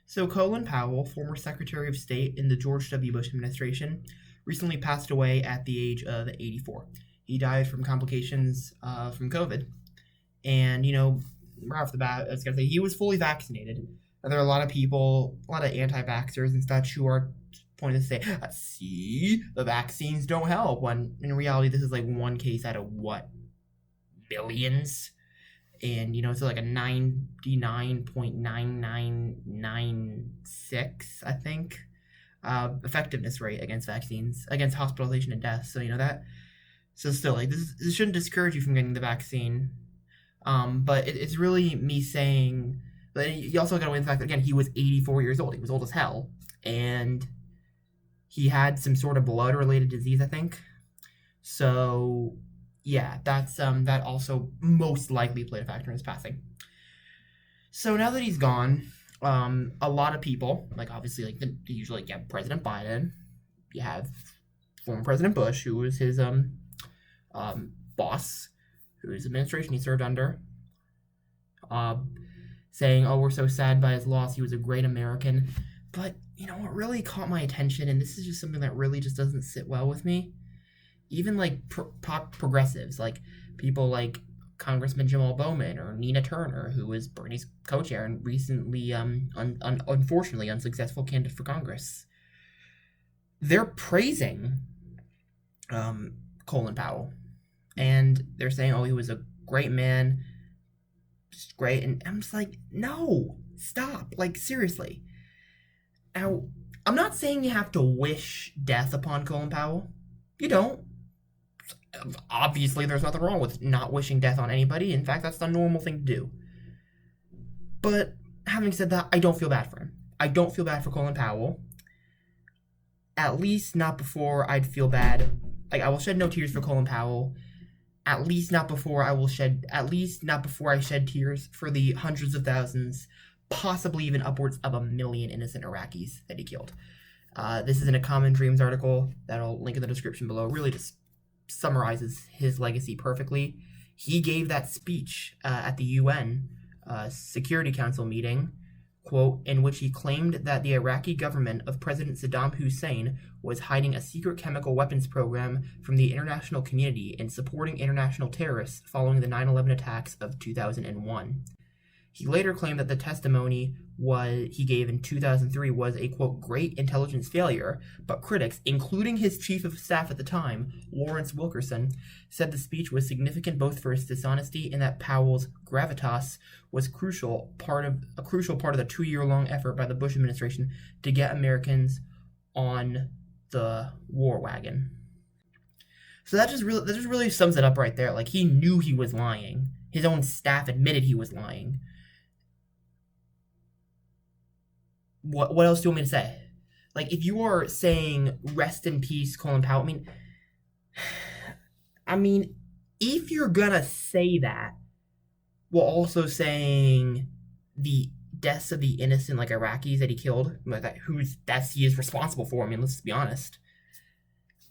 So, Colin Powell, former Secretary of State in the George W. Bush administration, recently passed away at the age of 84. He died from complications from COVID. And, right off the bat, I was going to say he was fully vaccinated. And there are a lot of people, a lot of anti vaxxers and such who are pointing to say, see, the vaccines don't help. When in reality, this is like one case out of what? Billions? And it's like a 99.9996, I think, effectiveness rate against vaccines, against hospitalization and death. So that. So still, like this shouldn't discourage you from getting the vaccine. But it's really me saying. But you also got to weigh the fact that again he was 84 years old. He was old as hell, and he had some sort of blood-related disease, I think. So yeah, that's that also most likely played a factor in his passing. So now that he's gone, a lot of people, like obviously, like usually, like, you have President Biden, you have former President Bush, who was his boss, whose administration he served under, saying, "Oh, we're so sad by his loss. He was a great American." But what really caught my attention, and this is just something that really just doesn't sit well with me. Even like progressives, like people like Congressman Jamal Bowman or Nina Turner, who was Bernie's co-chair and recently, unfortunately, unsuccessful candidate for Congress. They're praising Colin Powell, and they're saying, "Oh, he was a great man, just great." And I'm just like, no, stop! Like seriously. Now, I'm not saying you have to wish death upon Colin Powell. You don't. Obviously, there's nothing wrong with not wishing death on anybody. In fact, that's the normal thing to do. But having said that, I don't feel bad for him. I don't feel bad for Colin Powell. At least not before I'd feel bad. Like, I will shed no tears for Colin Powell. At least not before I shed tears for the hundreds of thousands, possibly even upwards of 1 million innocent Iraqis that he killed. This is in a Common Dreams article that I'll link in the description below. Really just summarizes his legacy perfectly. He gave that speech at the UN Security Council meeting, quote, in which he claimed that the Iraqi government of President Saddam Hussein was hiding a secret chemical weapons program from the international community and supporting international terrorists following the 9/11 attacks of 2001. He later claimed that the testimony he gave in 2003 was a, quote, great intelligence failure, but critics, including his chief of staff at the time, Lawrence Wilkerson, said the speech was significant both for its dishonesty and that Powell's gravitas was a crucial part of the 2-year-long effort by the Bush administration to get Americans on the war wagon. So that just really sums it up right there. Like, he knew he was lying. His own staff admitted he was lying. What else do you want me to say? Like, if you are saying rest in peace, Colin Powell, I mean, if you're gonna say that, while also saying the deaths of the innocent, like, Iraqis that he killed, that he is responsible for, let's be honest.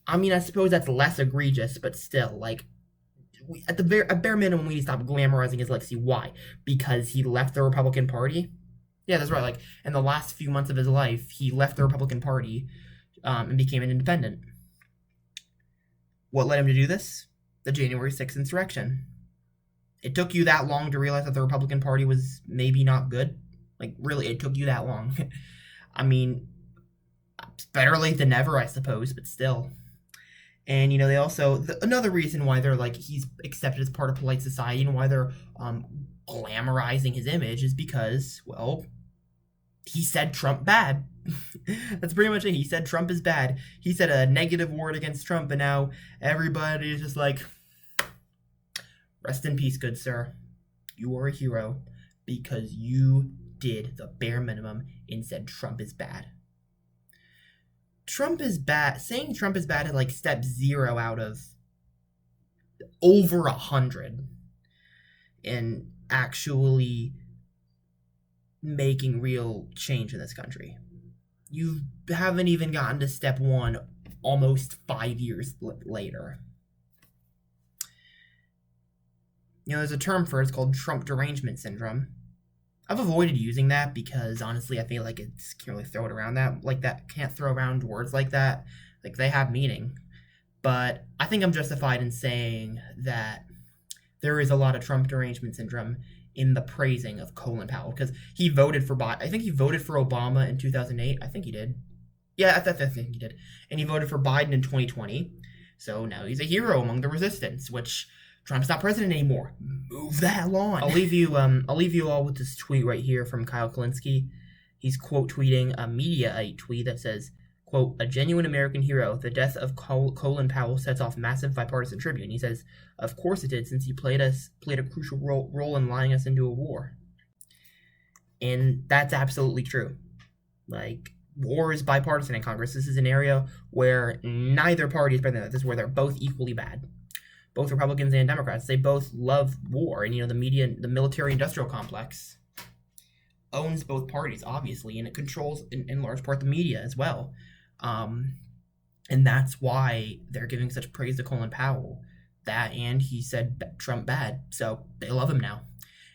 I suppose that's less egregious, but still, like, at the bare minimum, we need to stop glamorizing his legacy. Why? Because he left the Republican Party? Yeah, that's right. Like, in the last few months of his life, he left the Republican Party and became an independent. What led him to do this? The January 6th insurrection. It took you that long to realize that the Republican Party was maybe not good? Like, really, it took you that long. It's better late than never, I suppose, but still. And, they also, another reason why they're, like, he's accepted as part of polite society and why they're glamorizing his image is because, well, he said Trump bad. That's pretty much it. He said Trump is bad. He said a negative word against Trump, and now everybody is just like, rest in peace, good sir. You are a hero because you did the bare minimum and said Trump is bad. Trump is bad. Saying Trump is bad is like step 0 out of over 100 in actually making real change in this country. You haven't even gotten to step 1 almost 5 years later. There's a term for it. It's called Trump derangement syndrome. I've avoided using that because honestly, I feel like it's can't really throw it around that like that. Can't throw around words like that. Like they have meaning. But I think I'm justified in saying that there is a lot of Trump derangement syndrome in the praising of Colin Powell because he voted for I think he voted for Obama in 2008. I think he did. Yeah, I think he did. And he voted for Biden in 2020. So now he's a hero among the resistance, which Trump's not president anymore. Move that along. I'll leave you all with this tweet right here from Kyle Kalinske. He's quote tweeting a Mediaite tweet that says, quote, "A genuine American hero. The death of Colin Powell sets off massive bipartisan tribute." And he says, "Of course it did, since he played a crucial role in lying us into a war." And that's absolutely true. Like, war is bipartisan in Congress. This is an area where neither party is better. This is where they're both equally bad. Both Republicans and Democrats, they both love war. And, the military-industrial complex owns both parties, obviously, and it controls, in large part, the media as well. And that's why they're giving such praise to Colin Powell. That, and he said Trump bad, so they love him now.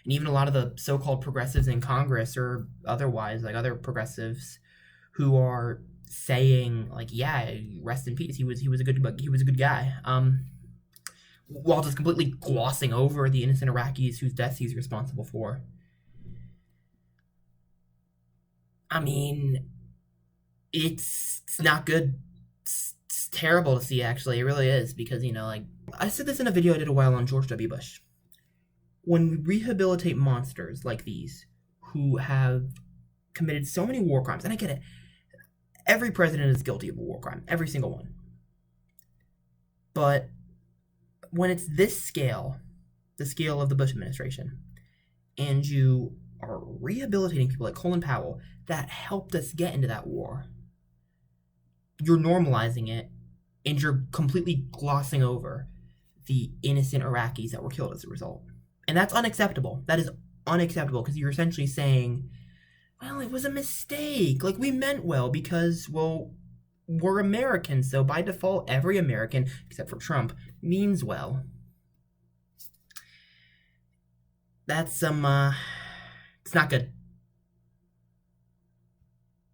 And even a lot of the so-called progressives in Congress or otherwise, like other progressives, who are saying, like, yeah, rest in peace, he was a good guy. While just completely glossing over the innocent Iraqis whose deaths he's responsible for. I mean, it's not good. It's terrible to see, actually. It really is, because, I said this in a video I did a while on George W. Bush. When we rehabilitate monsters like these, who have committed so many war crimes, and I get it, every president is guilty of a war crime, every single one. But when it's this scale, the scale of the Bush administration, and you are rehabilitating people like Colin Powell that helped us get into that war, you're normalizing it, and you're completely glossing over the innocent Iraqis that were killed as a result. And that's unacceptable. That is unacceptable, because you're essentially saying, well, it was a mistake. Like, we meant well because, well, we're Americans, so by default, every American, except for Trump, means well. That's it's not good.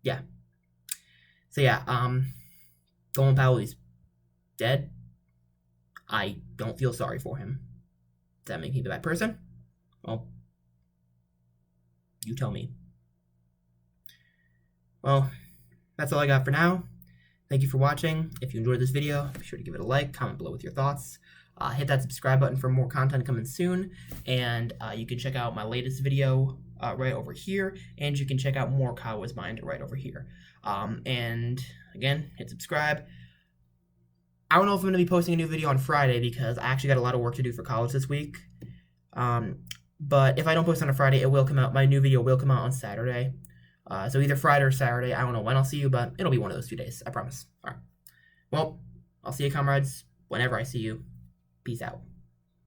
Yeah. So yeah, Colin Powell is dead. I don't feel sorry for him. Does that make me the bad person? Well, you tell me. Well, that's all I got for now. Thank you for watching. If you enjoyed this video, be sure to give it a like, comment below with your thoughts. Hit that subscribe button for more content coming soon. And you can check out my latest video right over here. And you can check out more Kawa's Mind right over here. And again, hit subscribe. I don't know if I'm going to be posting a new video on Friday because I actually got a lot of work to do for college this week. But if I don't post on a Friday, it will come out. My new video will come out on Saturday. So either Friday or Saturday. I don't know when I'll see you, but it'll be one of those 2 days. I promise. All right. Well, I'll see you, comrades, whenever I see you. Peace out.